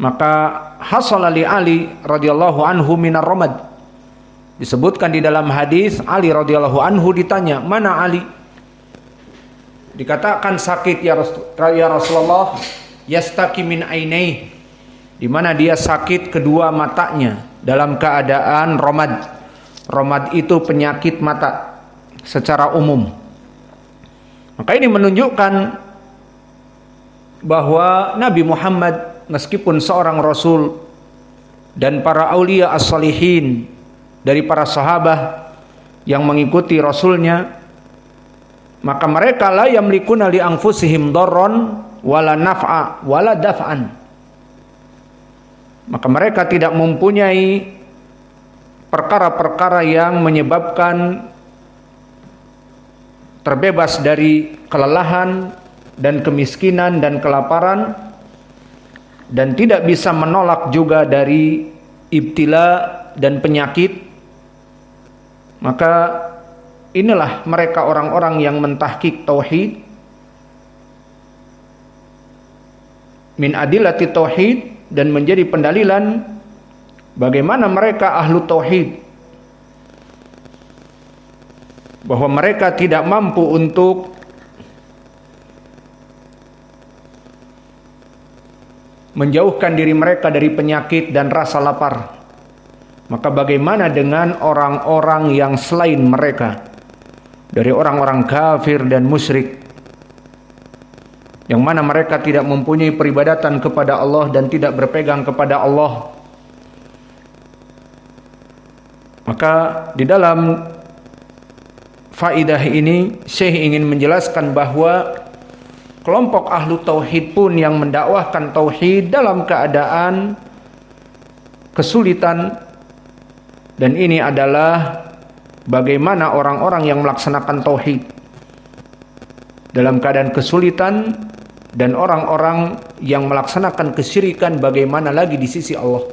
Maka hasala li Ali radhiyallahu anhu minar ramad. Disebutkan di dalam hadis Ali radhiyallahu anhu ditanya, "Mana Ali?" Dikatakan sakit ya Rasulullah, yastaki min ainai. Di mana dia sakit kedua matanya dalam keadaan ramad. Ramad itu penyakit mata secara umum. Maka ini menunjukkan bahwa Nabi Muhammad meskipun seorang Rasul dan para aulia as-salihin dari para sahabat yang mengikuti Rasulnya, maka mereka la yamlikuna li anfusihim darran wala naf'a wala daf'an. Maka mereka tidak mempunyai perkara-perkara yang menyebabkan terbebas dari kelelahan dan kemiskinan dan kelaparan, dan tidak bisa menolak juga dari ibtila dan penyakit. Maka inilah mereka orang-orang yang mentahqiq tauhid, min adillati tauhid, dan menjadi pendalilan bagaimana mereka ahlu tauhid, bahwa mereka tidak mampu untuk menjauhkan diri mereka dari penyakit dan rasa lapar. Maka bagaimana dengan orang-orang yang selain mereka, dari orang-orang kafir dan musyrik, yang mana mereka tidak mempunyai peribadatan kepada Allah dan tidak berpegang kepada Allah. Maka di dalam faidah ini Syekh ingin menjelaskan bahwa kelompok ahlu tauhid pun yang mendakwahkan tauhid dalam keadaan kesulitan, dan ini adalah bagaimana orang-orang yang melaksanakan tauhid dalam keadaan kesulitan, dan orang-orang yang melaksanakan kesyirikan bagaimana lagi di sisi Allah.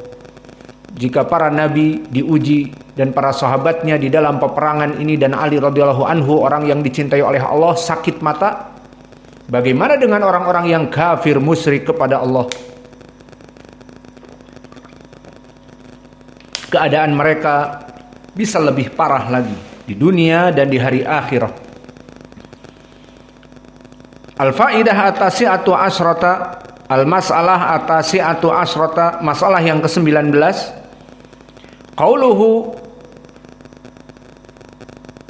Jika para nabi diuji dan para sahabatnya di dalam peperangan ini, dan Ali radhiyallahu anhu orang yang dicintai oleh Allah sakit mata, bagaimana dengan orang-orang yang kafir musyrik kepada Allah? Keadaan mereka bisa lebih parah lagi di dunia dan di hari akhirat. Al-faidah atasi'atu asrata, al-mas'alah atasi'atu asrata, masalah yang ke-19. Qauluhu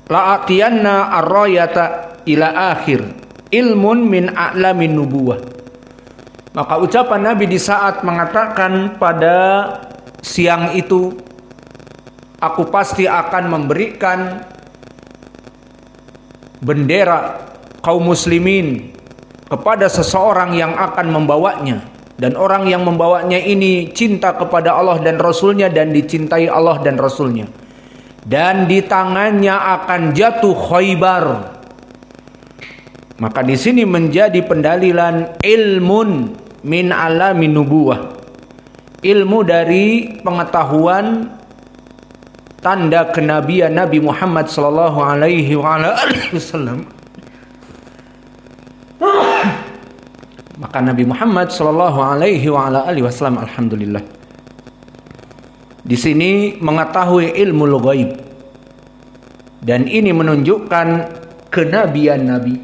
la'atiyanna ar-rayata ila akhir ilmun min a'lamin nubuwah. Maka ucapan Nabi di saat mengatakan pada siang itu, aku pasti akan memberikan bendera kaum muslimin kepada seseorang yang akan membawanya, dan orang yang membawanya ini cinta kepada Allah dan Rasulnya dan dicintai Allah dan Rasulnya, dan di tangannya akan jatuh Khaybar. Maka di sini menjadi pendalilan ilmun min alamin nubuwah, ilmu dari pengetahuan tanda kenabian Nabi Muhammad sallallahu alaihi wasallam. Maka Nabi Muhammad sallallahu alaihi wasallam, alhamdulillah, di sini mengetahui ilmu ghaib, dan ini menunjukkan kenabian Nabi.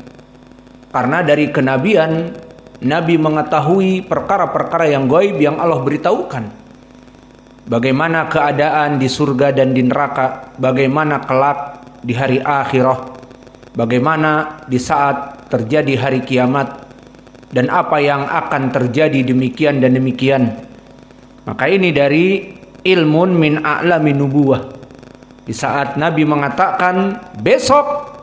Karena dari kenabian Nabi mengetahui perkara-perkara yang ghaib yang Allah beritahukan. Bagaimana keadaan di surga dan di neraka, bagaimana kelak di hari akhirah, bagaimana di saat terjadi hari kiamat, dan apa yang akan terjadi demikian dan demikian. Maka ini dari ilmun min a'lamin nubuwah. Di saat Nabi mengatakan besok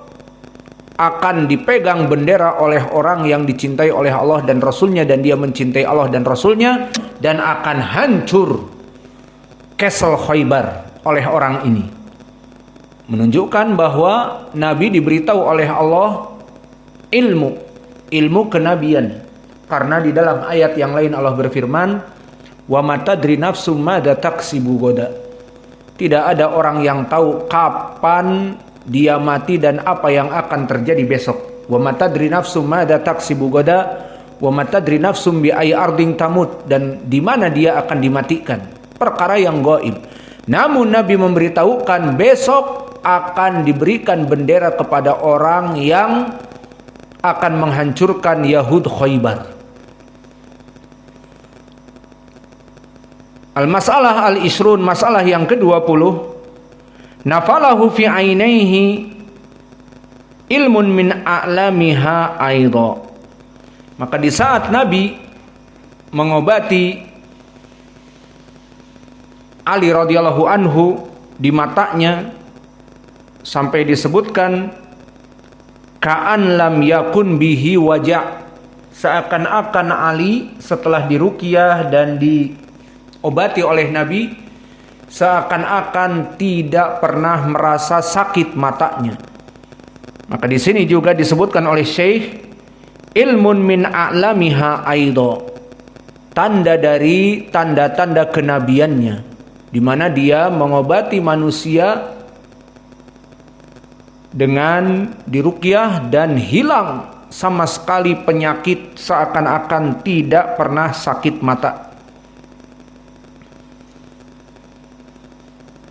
akan dipegang bendera oleh orang yang dicintai oleh Allah dan Rasulnya, dan dia mencintai Allah dan Rasulnya, dan akan hancur Castle Khaybar oleh orang ini. Menunjukkan bahwa Nabi diberitahu oleh Allah ilmu kenabian. Karena di dalam ayat yang lain Allah berfirman, wa matadri nafsum madza taksibu goda. Tidak ada orang yang tahu kapan dia mati dan apa yang akan terjadi besok. Wa matadri nafsum madza taksibu goda wa matadri nafsum bi ayyi ardin tamut, dan di mana dia akan dimatikan, perkara yang gaib. Namun Nabi memberitahukan besok akan diberikan bendera kepada orang yang akan menghancurkan Yahud Khaybar. Al-masalah al-ishrun, masalah yang ke-20, nafalahu fi ainaihi ilmun min a'lamiha aidha. Maka di saat Nabi mengobati Ali radhiyallahu anhu di matanya, sampai disebutkan ka'an lam yakun bihi waja', seakan-akan Ali setelah diruqyah dan diobati oleh Nabi seakan-akan tidak pernah merasa sakit matanya. Maka di sini juga disebutkan oleh Syekh, ilmun min a'lamiha aidha, tanda dari tanda-tanda kenabiannya, di mana dia mengobati manusia dengan diruqyah dan hilang sama sekali penyakit, seakan-akan tidak pernah sakit mata.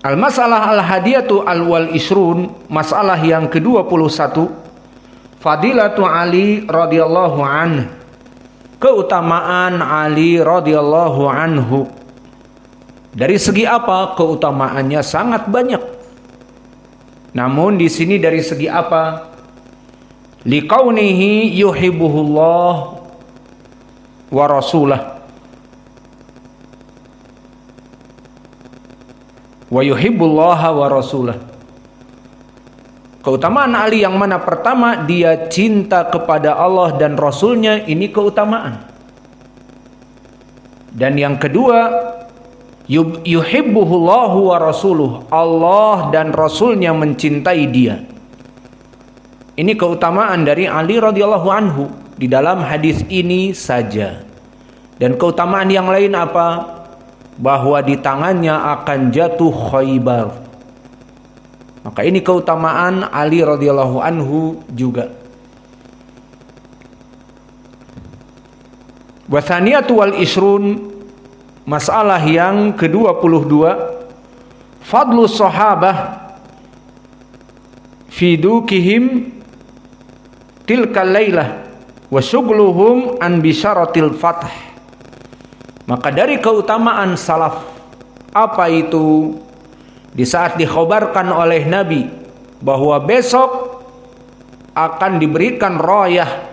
Al-masalah al-hadiyatu al-wal ishrun, masalah yang ke-21, fadilatu Ali radhiyallahu anhu, keutamaan Ali radhiyallahu anhu. Dari segi apa keutamaannya? Sangat banyak. Namun di sini dari segi apa? Liqaunihi yuhibbuhullah wa rasulah wa yuhibbullaha wa rasulah. Keutamaan Ali yang mana? Pertama, dia cinta kepada Allah dan Rasulnya, ini keutamaan. Dan yang kedua, yuhibbuhullahu wa rasuluh, Allah dan Rasulnya mencintai dia. Ini keutamaan dari Ali radhiyallahu anhu di dalam hadis ini saja. Dan keutamaan yang lain apa? Bahwa di tangannya akan jatuh Khaybar. Maka ini keutamaan Ali radhiyallahu anhu juga. Wa tsaniyatu wal ishrun, masalah yang ke-22, fadlu sahabah fi dukihim tilkal lailah wa syughluhum an bisyaratil fath. Maka dari keutamaan salaf, apa itu? Di saat dikhabarkan oleh Nabi bahwa besok akan diberikan rayah,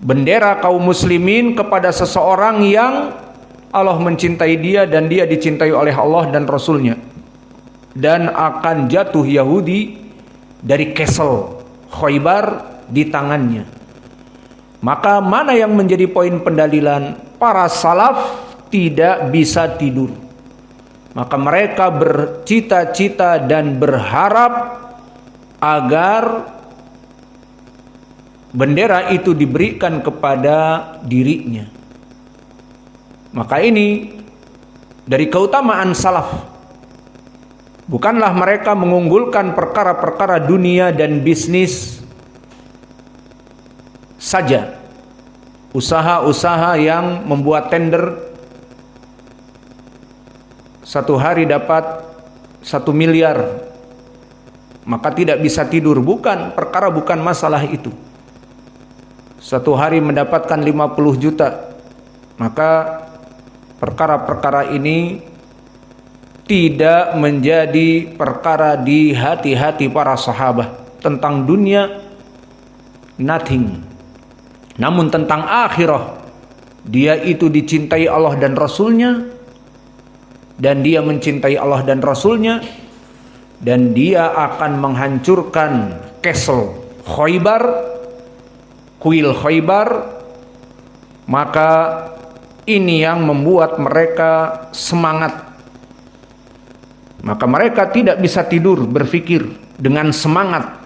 bendera kaum muslimin kepada seseorang yang Allah mencintai dia dan dia dicintai oleh Allah dan Rasulnya, dan akan jatuh Yahudi dari Kesel Khaybar di tangannya. Maka mana yang menjadi poin pendalilan? Para salaf tidak bisa tidur. Maka mereka bercita-cita dan berharap agar bendera itu diberikan kepada dirinya. Maka ini dari keutamaan salaf. Bukanlah mereka mengunggulkan perkara-perkara dunia dan bisnis saja. Usaha-usaha yang membuat tender satu hari dapat 1 miliar, maka tidak bisa tidur. Bukan masalah itu. Satu hari mendapatkan 50 juta, maka perkara-perkara ini tidak menjadi perkara di hati-hati para sahabat. Tentang dunia, nothing. Namun tentang akhirah, dia itu dicintai Allah dan Rasulnya, dan dia mencintai Allah dan Rasulnya, dan dia akan menghancurkan Kesel Khaybar, kuil Khaybar. Maka ini yang membuat mereka semangat. Maka mereka tidak bisa tidur, berpikir dengan semangat,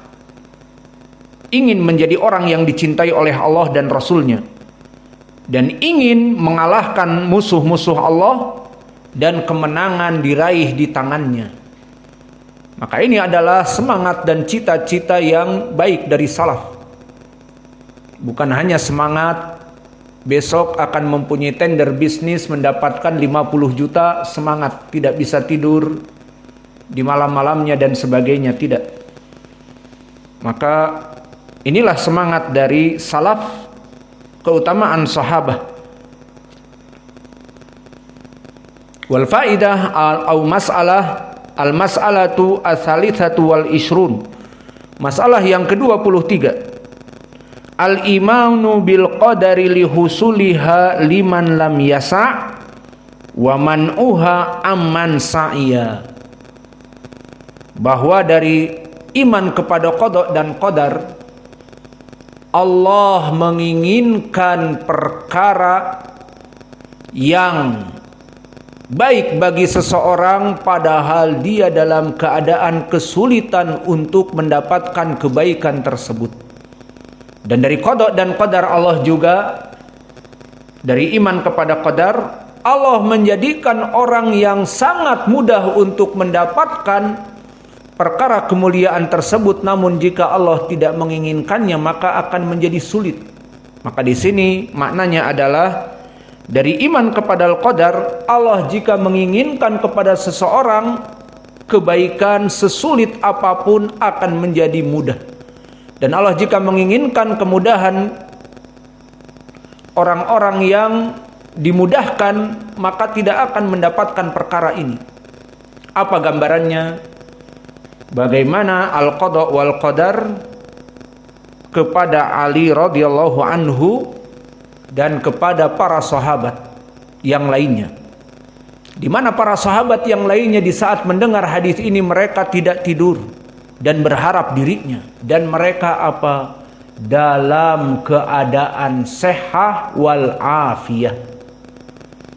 ingin menjadi orang yang dicintai oleh Allah dan Rasulnya, dan ingin mengalahkan musuh-musuh Allah, dan kemenangan diraih di tangannya. Maka ini adalah semangat dan cita-cita yang baik dari salaf. Bukan hanya semangat besok akan mempunyai tender bisnis mendapatkan 50 juta, semangat, tidak bisa tidur di malam-malamnya dan sebagainya, tidak. Maka inilah semangat dari salaf, keutamaan sahabat. Wal faidah au mas'alah al-mas'alatu ats-tsalitsatu wal ishrun. Masalah yang ke-23. Al-imanu bil qadari li husuliha liman lam yasa' wa man'uha amman sa'iya. Bahwa dari iman kepada qada dan qadar, Allah menginginkan perkara yang baik bagi seseorang padahal dia dalam keadaan kesulitan untuk mendapatkan kebaikan tersebut. Dan dari qada dan qadar Allah juga, dari iman kepada qadar, Allah menjadikan orang yang sangat mudah untuk mendapatkan perkara kemuliaan tersebut, namun jika Allah tidak menginginkannya maka akan menjadi sulit. Maka di sini maknanya adalah dari iman kepada al-qadar, Allah jika menginginkan kepada seseorang kebaikan sesulit apapun akan menjadi mudah. Dan Allah jika menginginkan kemudahan orang-orang yang dimudahkan, maka tidak akan mendapatkan perkara ini. Apa gambarannya? Bagaimana al-qada wal qadar kepada Ali radhiyallahu anhu dan kepada para sahabat yang lainnya. Di mana para sahabat yang lainnya di saat mendengar hadis ini mereka tidak tidur dan berharap dirinya, dan mereka apa? Dalam keadaan sehat wal afiyah.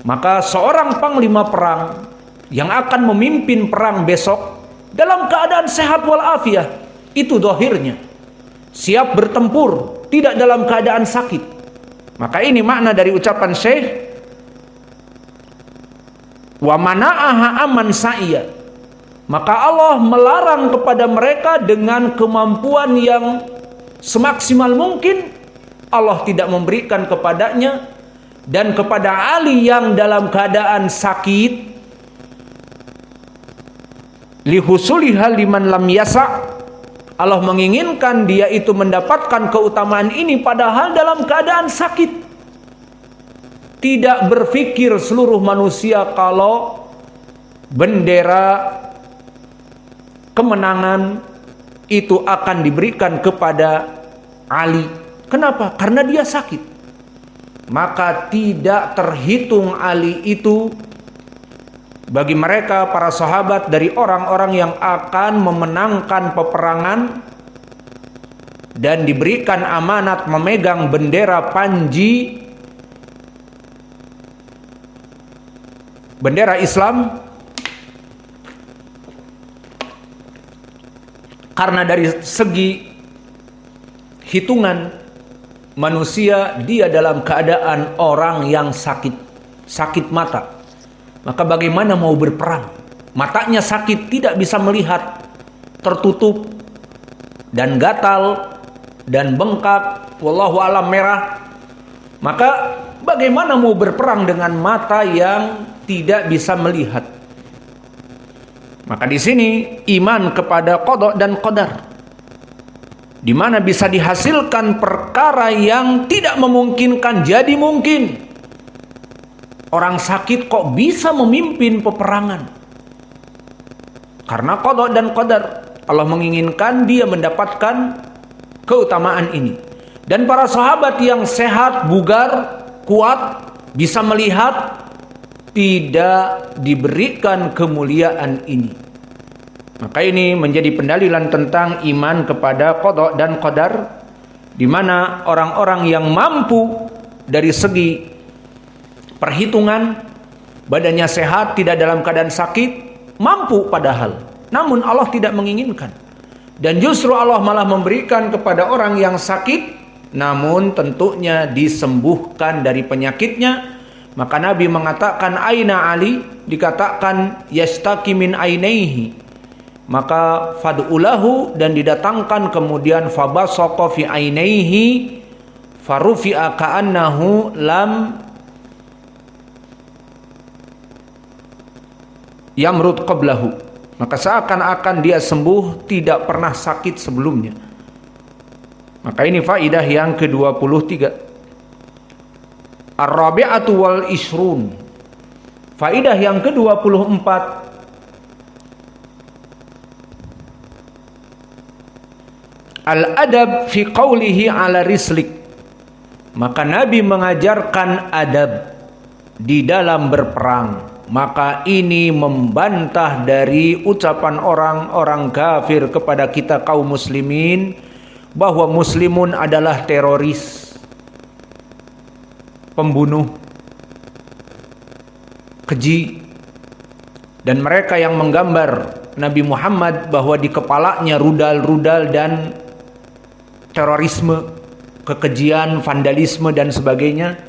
Maka seorang panglima perang yang akan memimpin perang besok dalam keadaan sehat wal afiyah, itu zahirnya siap bertempur, tidak dalam keadaan sakit. Maka ini makna dari ucapan Syekh, wa mana'aha aman sa'iya. Maka Allah melarang kepada mereka dengan kemampuan yang semaksimal mungkin, Allah tidak memberikan kepadanya. Dan kepada Ali yang dalam keadaan sakit, lihusuliha liman lam yasa', Allah menginginkan dia itu mendapatkan keutamaan ini padahal dalam keadaan sakit. Tidak berpikir seluruh manusia kalau bendera kemenangan itu akan diberikan kepada Ali. Kenapa? Karena dia sakit. Maka tidak terhitung Ali itu bagi mereka para sahabat dari orang-orang yang akan memenangkan peperangan dan diberikan amanat memegang bendera Panji, bendera Islam. Karena dari segi hitungan manusia, dia dalam keadaan orang yang sakit mata. Maka bagaimana mau berperang? Matanya sakit, tidak bisa melihat, tertutup dan gatal dan bengkak, wallahu alam merah. Maka bagaimana mau berperang dengan mata yang tidak bisa melihat? Maka di sini iman kepada qada dan qadar, di mana bisa dihasilkan perkara yang tidak memungkinkan jadi mungkin. Orang sakit kok bisa memimpin peperangan? Karena qada dan qadar, Allah menginginkan dia mendapatkan keutamaan ini. Dan para sahabat yang sehat, bugar, kuat, bisa melihat, tidak diberikan kemuliaan ini. Maka ini menjadi pendalilan tentang iman kepada qada dan qadar, di mana orang-orang yang mampu dari segi perhitungan, badannya sehat, tidak dalam keadaan sakit, mampu padahal, namun Allah tidak menginginkan. Dan justru Allah malah memberikan kepada orang yang sakit, namun tentunya disembuhkan dari penyakitnya. Maka Nabi mengatakan aina Ali, dikatakan yastaki min ainaihi, maka fad'ulahu, dan didatangkan kemudian fabasaqa fi ainaihi farufi'a ka'annahu lam yamrud qablahu, maka seakan-akan dia sembuh, tidak pernah sakit sebelumnya. Maka ini faidah yang ke-23. Ar-rabi'atu wal ishrun, faidah yang ke-24. Al-adab fi qawlihi ala rislik, maka Nabi mengajarkan adab di dalam berperang. Maka ini membantah dari ucapan orang-orang kafir kepada kita kaum muslimin bahwa muslimun adalah teroris, pembunuh, keji, dan mereka yang menggambar Nabi Muhammad bahwa di kepalanya rudal-rudal dan terorisme, kekejian, vandalisme dan sebagainya.